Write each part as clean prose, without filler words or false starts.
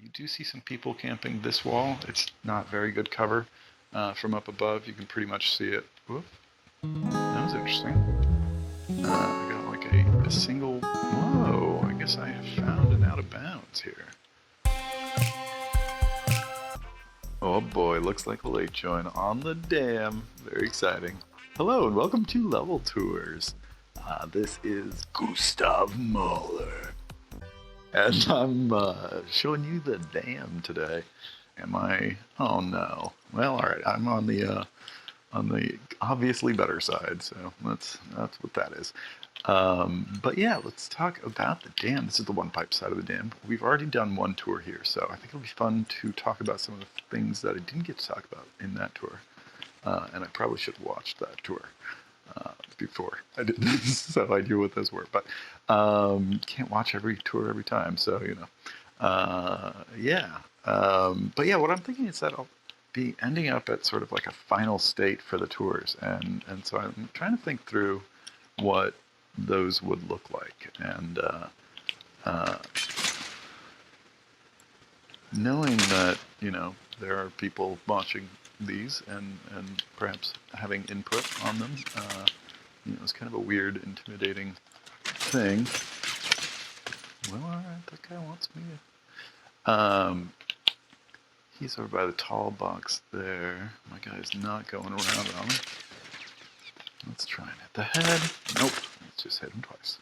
You do see some people camping this wall. It's not very good cover from up above. You can pretty much see it. Whoop. That was interesting. I got like a single... Whoa, I guess I have found an out of bounds here. Oh boy, looks like a late join on the dam. Very exciting. Hello and welcome to Level Tours. This is Gustav Mahler. And I'm showing you the dam today. Am I? Oh no. Well, all right. I'm on the obviously better side, so that's what that is. But yeah, let's talk about the dam. This is the one pipe side of the dam. We've already done one tour here, so I think it'll be fun to talk about some of the things that I didn't get to talk about in that tour. And I probably should have watched that tour before I did this, so I knew what those were. But can't watch every tour every time, so you know. Yeah. But yeah, what I'm thinking is that I'll be ending up at sort of like a final state for the tours, and so I'm trying to think through what those would look like, and knowing that there are people watching these and perhaps having input on them, it's kind of a weird, intimidating thing. Well, all right, that guy wants me to. He's over by the tall box there. My guy's not going around on him. Let's try and hit the head. Nope. Let's just hit him twice.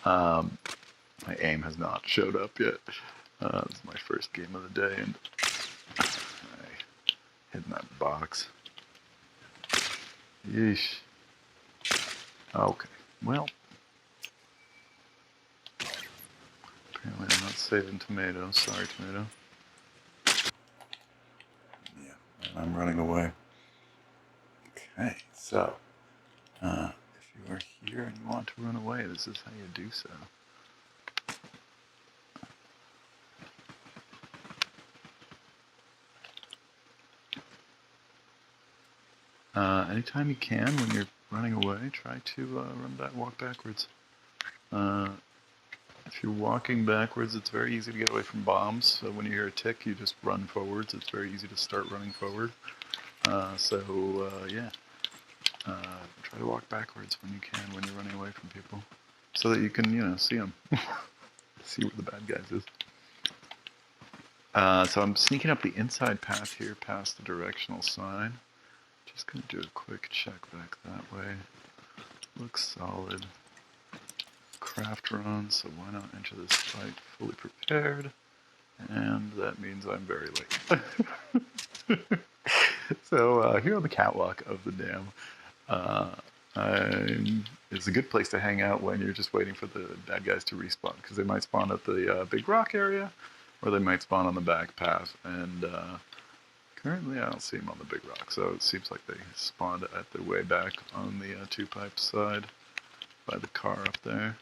My aim has not showed up yet. This is my first game of the day, and I hit in that box. Yeesh. Okay. Well, apparently I'm not saving tomatoes. Sorry, tomato. I'm running away. Okay, so if you are here and you want to run away, this is how you do so. Anytime you can, when you're running away, try to walk backwards. If you're walking backwards, it's very easy to get away from bombs. So when you hear a tick, you just run forwards. It's very easy to start running forward. Yeah. Try to walk backwards when you can, when you're running away from people, so that you can, see them, see where the bad guys is. So I'm sneaking up the inside path here, past the directional sign. Just gonna do a quick check back that way. Looks solid. Craft run, so why not enter this fight fully prepared? And that means I'm very late. So here on the catwalk of the dam, it's a good place to hang out when you're just waiting for the bad guys to respawn, because they might spawn at the big rock area, or they might spawn on the back path, and currently I don't see them on the big rock, so it seems like they spawned at the way back on the two pipe side by the car up there.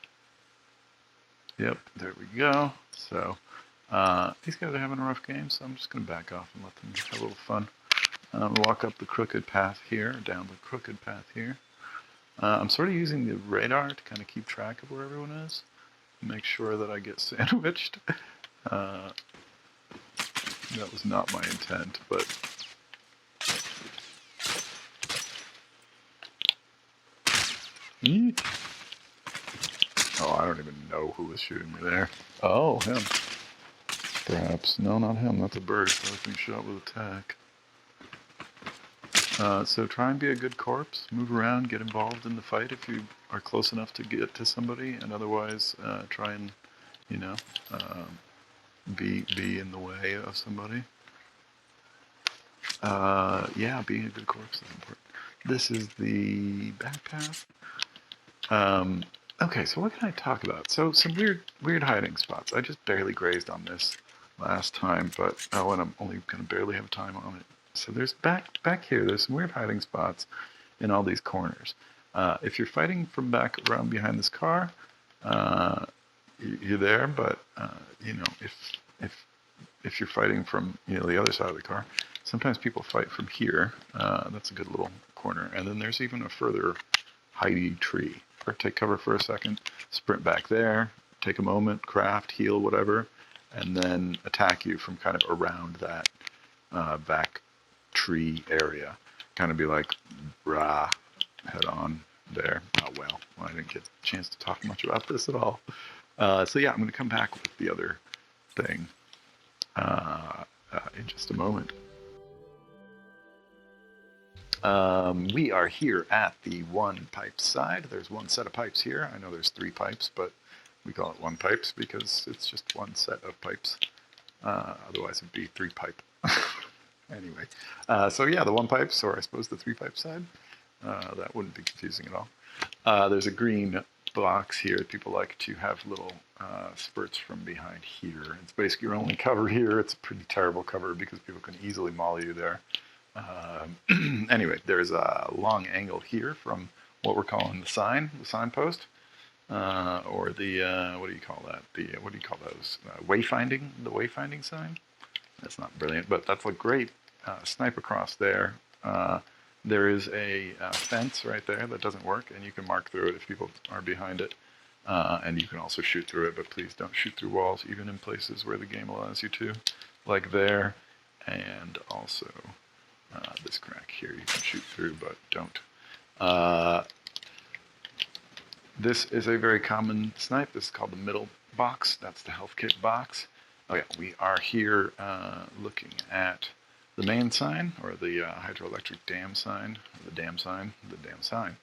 Yep, there we go. So these guys are having a rough game, so I'm just going to back off and let them have a little fun. Walk up the crooked path here, down the crooked path here. I'm sort of using the radar to kind of keep track of where everyone is, make sure that I get sandwiched. That was not my intent, but... Oh, I don't even know who was shooting me there. Oh, him. Perhaps. No, not him. That's a bird. That was being shot with a tack. So try and be a good corpse. Move around. Get involved in the fight if you are close enough to get to somebody. And otherwise, try and, be in the way of somebody. Yeah, being a good corpse is important. This is the back path. Okay, so what can I talk about? So some weird hiding spots. I just barely grazed on this last time, but and I'm only gonna barely have time on it. So there's back here. There's some weird hiding spots in all these corners. If you're fighting from back around behind this car, you're there. But if you're fighting from the other side of the car, sometimes people fight from here. That's a good little corner. And then there's even a further hidey tree. Or take cover for a second, sprint back there, take a moment, craft, heal, whatever, and then attack you from kind of around that back tree area. Kind of be like, rah, head on there. Oh, well, I didn't get a chance to talk much about this at all. So yeah, I'm going to come back with the other thing in just a moment. We are here at the one pipe side. There's one set of pipes here. I know there's 3 pipes, but we call it one pipes because it's just one set of pipes. Otherwise it'd be 3 pipe. Anyway, so yeah, the one pipes, or I suppose the 3 pipe side. That wouldn't be confusing at all. There's a green box here. People like to have little spurts from behind here. It's basically your only cover here. It's a pretty terrible cover because people can easily maul you there. Anyway, there's a long angle here from what we're calling the signpost, or the, what do you call that? What do you call those? Wayfinding, the wayfinding sign? That's not brilliant, but that's a great snipe across there. There is a fence right there that doesn't work, and you can mark through it if people are behind it. And you can also shoot through it, but please don't shoot through walls, even in places where the game allows you to, like there, and also this crack here you can shoot through, but don't. This is a very common snipe. This is called the middle box. That's the health kit box. Oh yeah, we are here looking at the main sign, or the hydroelectric dam sign, or the dam sign, the damn sign.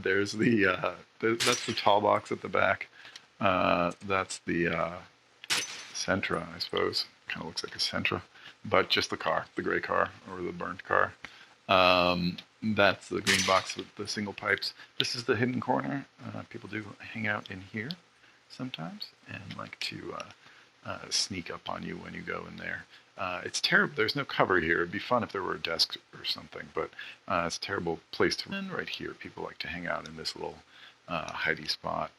There's that's the tall box at the back. That's the Sentra, I suppose. Kind of looks like a Sentra, but just the car, the gray car, or the burnt car. That's the green box with the single pipes. This is the hidden corner. People do hang out in here sometimes and like to sneak up on you when you go in there. It's terrible. There's no cover here. It'd be fun if there were a desk or something, but it's a terrible place to run. Right here, people like to hang out in this little hidey spot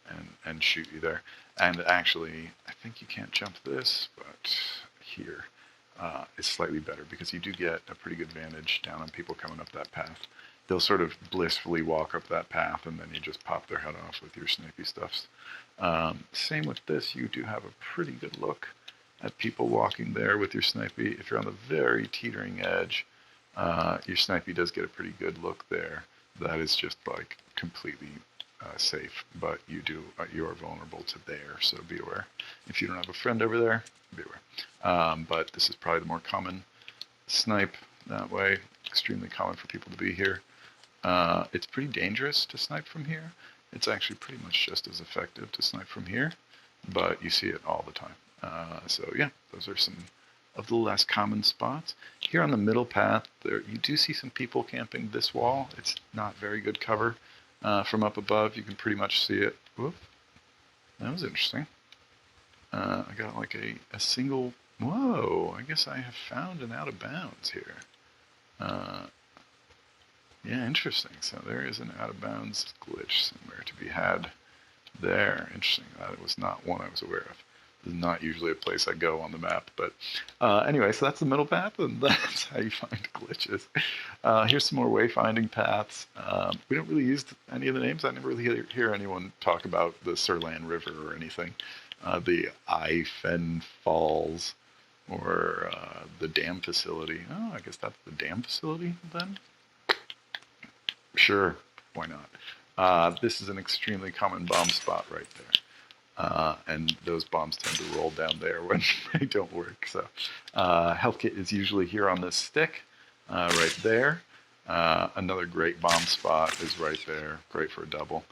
and shoot you there. And actually, I think you can't jump this, but here is slightly better because you do get a pretty good vantage down on people coming up that path. They'll sort of blissfully walk up that path, and then you just pop their head off with your snipey stuffs. Same with this. You do have a pretty good look at people walking there with your snipey. If you're on the very teetering edge, your snipey does get a pretty good look there. That is just like completely safe, but you are vulnerable to there, so be aware. If you don't have a friend over there, be aware. But this is probably the more common snipe that way. Extremely common for people to be here. It's pretty dangerous to snipe from here. It's actually pretty much just as effective to snipe from here, but you see it all the time. So yeah, those are some of the less common spots. Here on the middle path, there you do see some people camping this wall. It's not very good cover. From up above, you can pretty much see it. Whoop. That was interesting. I got like a single... Whoa, I guess I have found an out of bounds here. Yeah, interesting. So there is an out of bounds glitch somewhere to be had there. Interesting. That was not one I was aware of. This is not usually a place I go on the map. But anyway, so that's the middle path, and that's how you find glitches. Here's some more wayfinding paths. We don't really use any of the names. I never really hear anyone talk about the Surland River or anything. The Ifen Falls, or the dam facility. Oh, I guess that's the dam facility then? Sure, why not? This is an extremely common bomb spot right there. And those bombs tend to roll down there when they don't work. So health kit is usually here on this stick, right there. Another great bomb spot is right there, great for a double.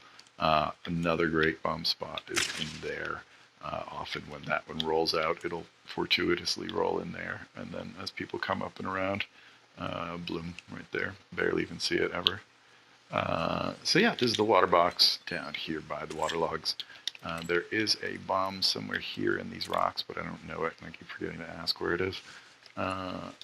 Another great bomb spot is in there. Often when that one rolls out, it'll fortuitously roll in there. And then as people come up and around, bloom right there. Barely even see it ever. So yeah, this is the water box down here by the water logs. There is a bomb somewhere here in these rocks, but I don't know it, and I keep forgetting to ask where it is. I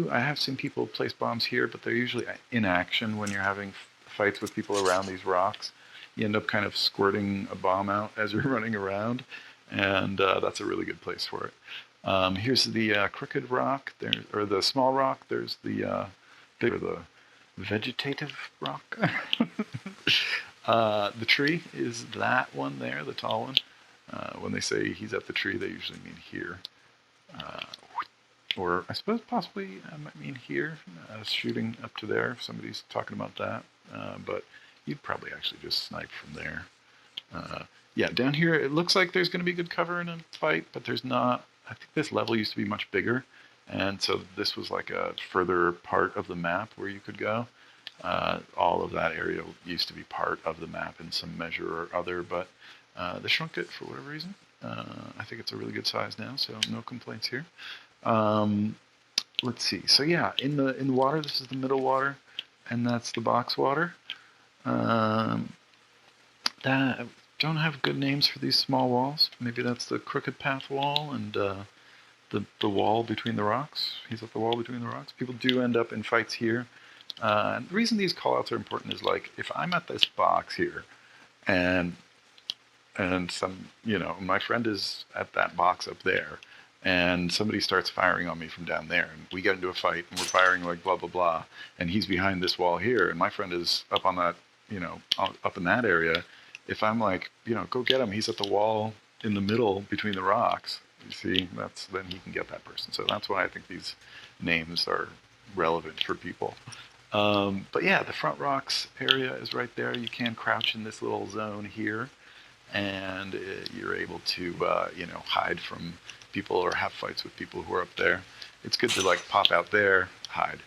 have seen people place bombs here, but they're usually in action when you're having fights with people around these rocks. You end up kind of squirting a bomb out as you're running around, and that's a really good place for it. Here's the crooked rock, or the small rock. There's the big, or the vegetative rock. The tree is that one there, the tall one. When they say he's at the tree, they usually mean here. Or I suppose possibly I might mean here, shooting up to there if somebody's talking about that. But you'd probably actually just snipe from there. Yeah, down here it looks like there's going to be good cover in a fight, but there's not. I think this level used to be much bigger, and so this was like a further part of the map where you could go. All of that area used to be part of the map in some measure or other, but they shrunk it for whatever reason. I think it's a really good size now, so no complaints here. Let's see. So yeah, in the water, this is the middle water, and that's the box water. That don't have good names for these small walls. Maybe that's the crooked path wall and the wall between the rocks. He's at the wall between the rocks. People do end up in fights here. And the reason these callouts are important is like if I'm at this box here, and some, you know, my friend is at that box up there, and somebody starts firing on me from down there, and we get into a fight, and we're firing like blah blah blah, and he's behind this wall here, and my friend is up on that, you know, up in that area. If I'm like, you know, go get him, he's at the wall in the middle between the rocks. You see, then he can get that person. So that's why I think these names are relevant for people. But yeah, the front rocks area is right there. You can crouch in this little zone here, and you're able to, you know, hide from people or have fights with people who are up there. It's good to like pop out there, hide,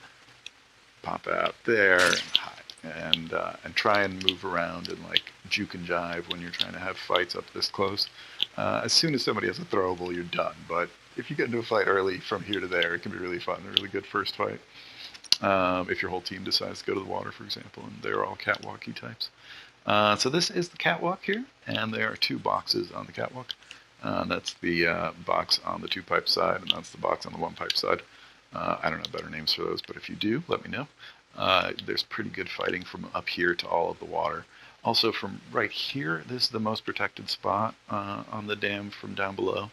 pop out there, and hide, and try and move around and like juke and jive when you're trying to have fights up this close. As soon as somebody has a throwable, you're done. But if you get into a fight early from here to there, it can be really fun. A really good first fight. If your whole team decides to go to the water, for example, and they're all catwalky types. So this is the catwalk here, and there are two boxes on the catwalk. That's the box on the two pipe side, and that's the box on the one pipe side. I don't know better names for those, but if you do, let me know. There's pretty good fighting from up here to all of the water. Also from right here, this is the most protected spot on the dam from down below.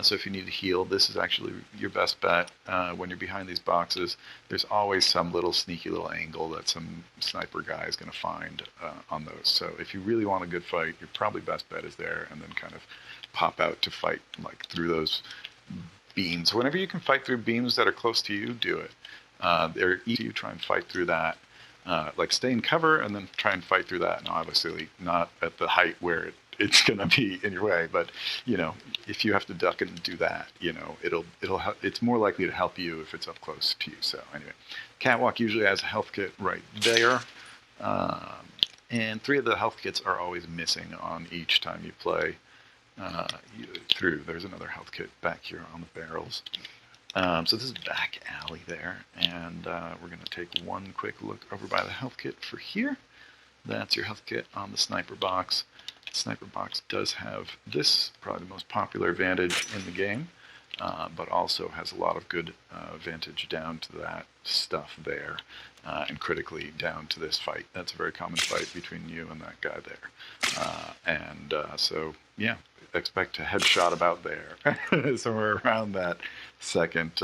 So if you need to heal, this is actually your best bet when you're behind these boxes. There's always some little sneaky little angle that some sniper guy is going to find on those. So if you really want a good fight, your probably best bet is there, and then kind of pop out to fight like through those beams. Whenever you can fight through beams that are close to you, do it. They're easy to try and fight through that. Like stay in cover and then try and fight through that. And obviously not at the height where it's going to be in your way, but you know, if you have to duck and do that, you know, it's more likely to help you if it's up close to you. So anyway, catwalk usually has a health kit right there, and 3 of the health kits are always missing on each time you play through. There's another health kit back here on the barrels. So this is back alley there, and we're going to take one quick look over by the health kit for here. That's your health kit on the sniper box. The sniper box does have this, probably the most popular vantage in the game, but also has a lot of good vantage down to that stuff there, and critically down to this fight. That's a very common fight between you and that guy there. So, yeah, expect a headshot about there, somewhere around that second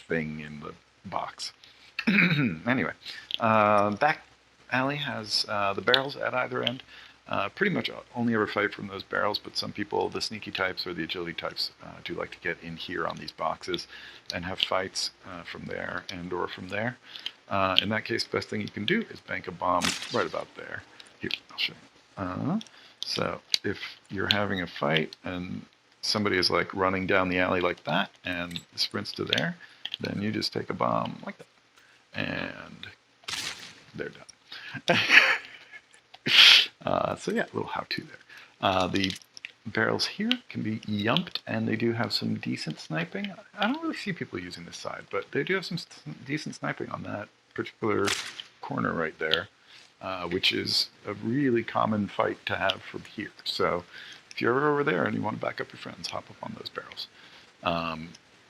thing in the box. Anyway, back alley has the barrels at either end. Pretty much only ever fight from those barrels, but some people, the sneaky types or the agility types, do like to get in here on these boxes and have fights from there and or from there. In that case, the best thing you can do is bank a bomb right about there. Here, I'll show you. So if you're having a fight and somebody is like running down the alley like that and sprints to there, then you just take a bomb like that, and they're done. So yeah, a little how-to there. The barrels here can be yumped, and they do have some decent sniping. I don't really see people using this side, but they do have some decent sniping on that particular corner right there, which is a really common fight to have from here. So if you're ever over there and you want to back up your friends, hop up on those barrels.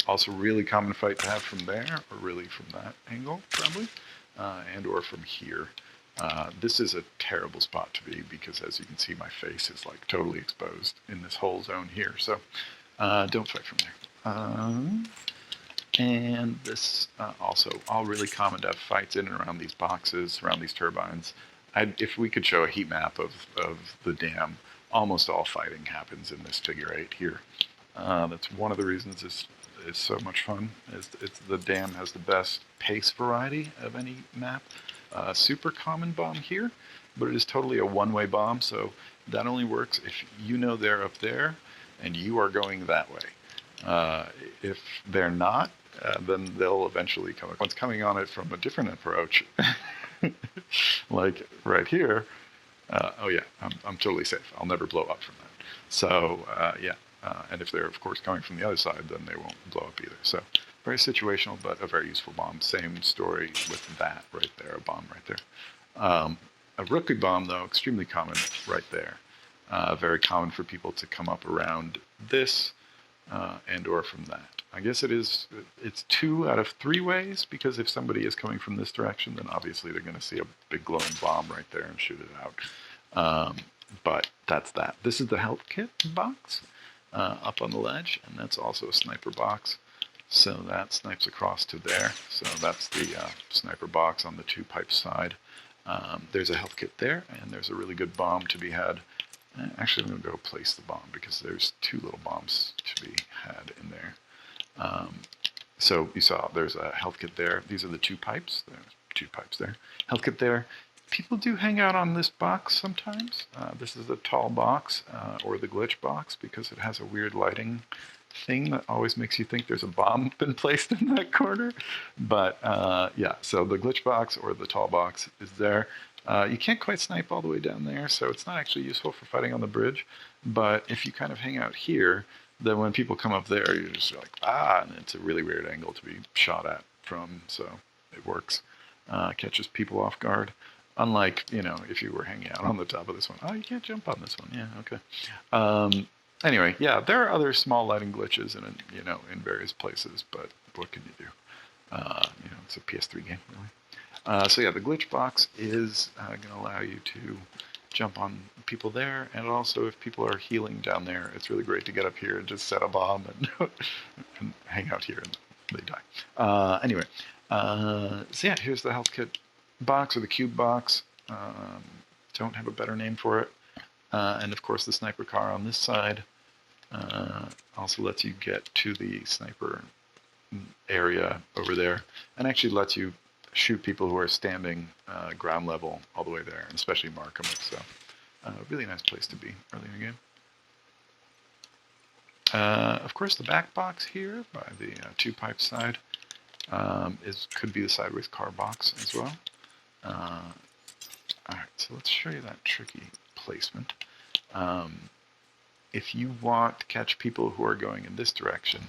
Also really common fight to have from there, or really from that angle, probably, and or from here. This is a terrible spot to be because, as you can see, my face is like totally exposed in this whole zone here. So don't fight from there. And this also all really common to have fights in and around these boxes, around these turbines. If we could show a heat map of the dam, almost all fighting happens in this figure 8 here. That's one of the reasons it's so much fun. It's the dam has the best pace variety of any map. Super common bomb here, but it is totally a one-way bomb, so that only works if you know they're up there and you are going that way. If they're not, then they'll eventually come. One's coming on it from a different approach, like right here. Oh yeah, I'm totally safe. I'll never blow up from that. So yeah, and if they're of course coming from the other side, then they won't blow up either. So very situational, but a very useful bomb. Same story with that right there, a bomb right there. A rookie bomb though, extremely common right there. Very common for people to come up around this and or from that. I guess it's 2 out of 3 ways, because if somebody is coming from this direction, then obviously they're going to see a big glowing bomb right there and shoot it out. But that's that. This is the health kit box up on the ledge, and that's also a sniper box. So that snipes across to there. So that's the sniper box on the 2 pipe side. There's a health kit there, and there's a really good bomb to be had. Actually, I'm going to go place the bomb because there's 2 little bombs to be had in there. So you saw there's a health kit there. These are the 2 pipes. There's 2 pipes there. Health kit there. People do hang out on this box sometimes. This is the tall box or the glitch box because it has a weird lighting thing that always makes you think there's a bomb been placed in that corner. But yeah, so the glitch box or the tall box is there. You can't quite snipe all the way down there, so it's not actually useful for fighting on the bridge. But if you kind of hang out here, then when people come up there, you're just like, and it's a really weird angle to be shot at from, so it works. Catches people off guard. Unlike, if you were hanging out on the top of this one. Oh, you can't jump on this one. Yeah, okay. Anyway, yeah, there are other small lighting glitches in various places, but what can you do? It's a PS3 game, really. So yeah, the glitch box is going to allow you to jump on people there, and also if people are healing down there, it's really great to get up here and just set a bomb and hang out here and they die. Anyway, so yeah, here's the health kit box, or the cube box. Don't have a better name for it. And of course the sniper car on this side also lets you get to the sniper area over there, and actually lets you shoot people who are standing ground level all the way there, and especially mark them. So really nice place to be early in the game. Of course, the back box here by the 2 pipe side could be the sideways car box as well. Alright, so let's show you that tricky placement. If you want to catch people who are going in this direction,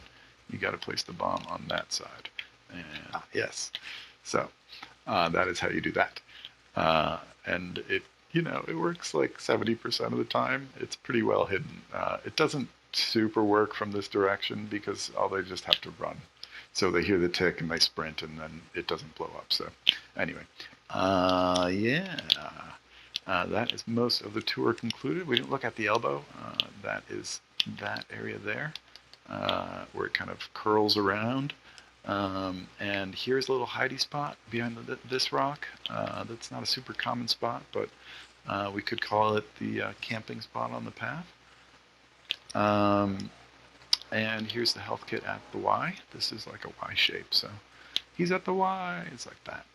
you got to place the bomb on that side. And yes, so that is how you do that. And it works like 70% of the time. It's pretty well hidden. It doesn't super work from this direction because they just have to run. So they hear the tick and they sprint, and then it doesn't blow up. So anyway, yeah, that is most of the tour concluded. We didn't look at the elbow. That is that area there where it kind of curls around. And here's a little hidey spot behind this rock. That's not a super common spot, but we could call it the camping spot on the path. And here's the health kit at the Y. This is like a Y shape, so he's at the Y. It's like that.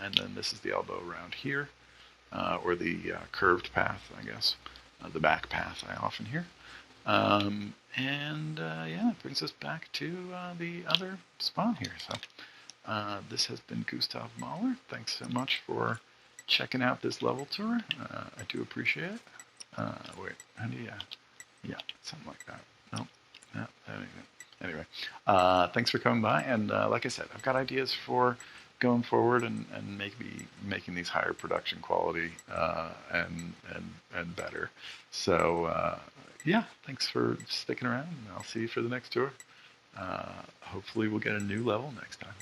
And then this is the elbow around here, or the curved path, I guess. The back path I often hear. Yeah, it brings us back to the other spawn here. So this has been Gustav Mahler. Thanks so much for checking out this level tour. I do appreciate it. Wait, how do you... Yeah, something like that. Nope. No, anyway, thanks for coming by. And like I said, I've got ideas for going forward and maybe making these higher production quality and better. So yeah, thanks for sticking around, and I'll see you for the next tour. Hopefully we'll get a new level next time.